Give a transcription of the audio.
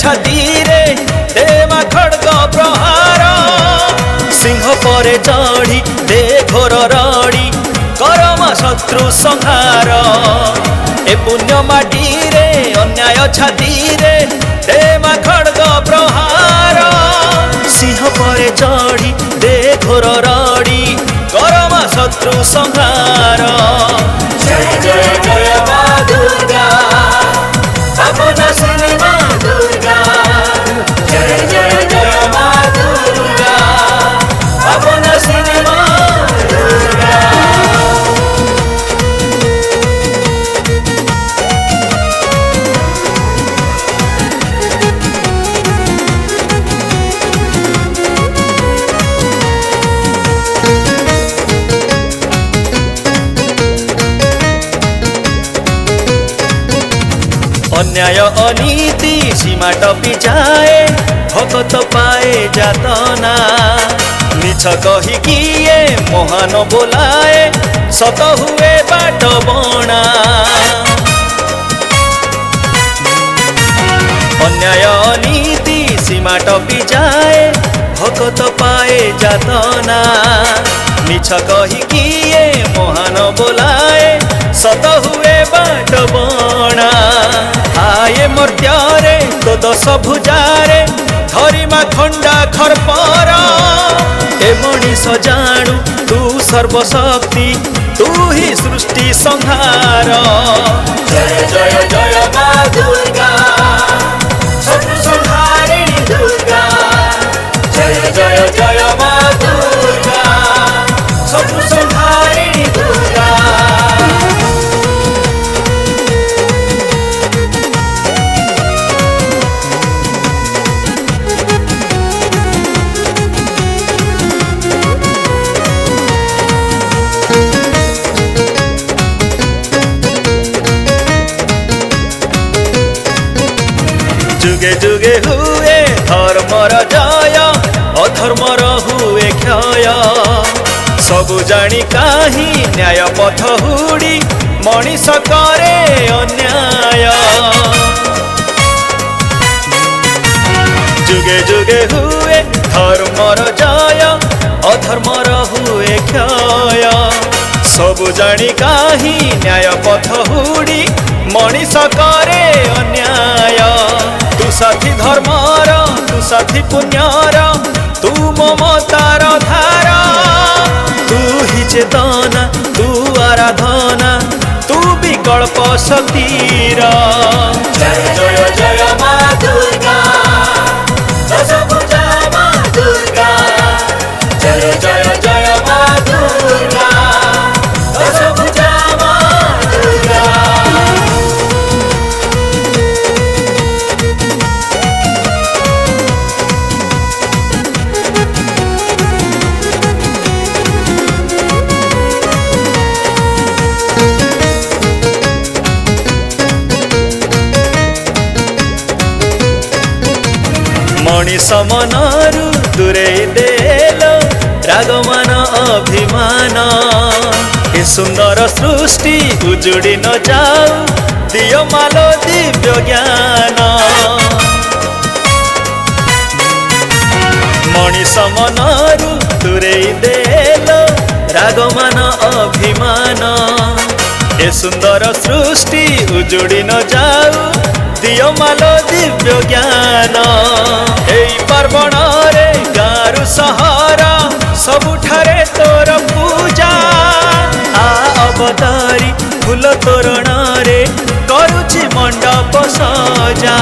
छाती रे देमा खड्ग प्रहार सिंह परे चढ़ी दे घोर रड़ी करम शत्रु संहार ए पुण्य माटी रे अन्याय छाती रे देमा खड्ग प्रहार सिंह परे चढ़ी दे घोर रड़ी करम शत्रु संहार जय जय जय मा दुर्गा अपनासिनी मा दुर्गा जय जय जय मा दुर्गा अपनासिनी मा दुर्गा अन्याय अनीति सीमा टपी जाए भगत पाए जातना मिछ कही किए महान बोलाए सत हुए बाट बणा अन्याय अनीति सीमा टपी जाए भगत पाए जातना मिछ कही किए महान बोलाए सत हुए बाट बणा आए मर्त्यारे तो दश भुजारे धरिमा खंडा खरपर ए मनीष जाणु तू सर्वशक्ति तू ही सृष्टि संहार जय जय जय मा दुर्गा शत्रु संहारिणी दुर्गा जय जय जय मा दुर्गा शत्रु संहारिणी दुर्गा जुगे जुगे हुए धर्मर जय अधर्मर हुए क्षय सबु जानी काही न्याय पथ हुड़ी मनीष करे अन्याय जुगे जुगे हुए धर्मर जय अधर्मर हुए क्षय सबु जानी काही न्याय पथ हुड़ी मनीष करे अन्याय तू साथी धर्मर तू साथी पुण्यर तू ममतार धारा तू ही चेतना तू आराधना तू विकल्प शक्तिर जय जय जय मा दुर्गा दशभुजा मा दुर्गा जय जय जय मा दुर्गा दशभुजा मा दुर्गा मनीष मनरु दूरे देल रागमान अभिमान ए सुंदर सृष्टि उजुड़ी न जाऊ दियो मालो दिव्य ज्ञान मनीष मनरु दूरे देल रागमान अभिमान ए सुंदर सृष्टि उजुड़ी न जाऊ दियो मालो दिव्य ज्ञान एई पार्वण रे गारु सहर सबुठारे तोर पूजा आ अवतारी फूल तोरण रे करुछि मंडप सजा।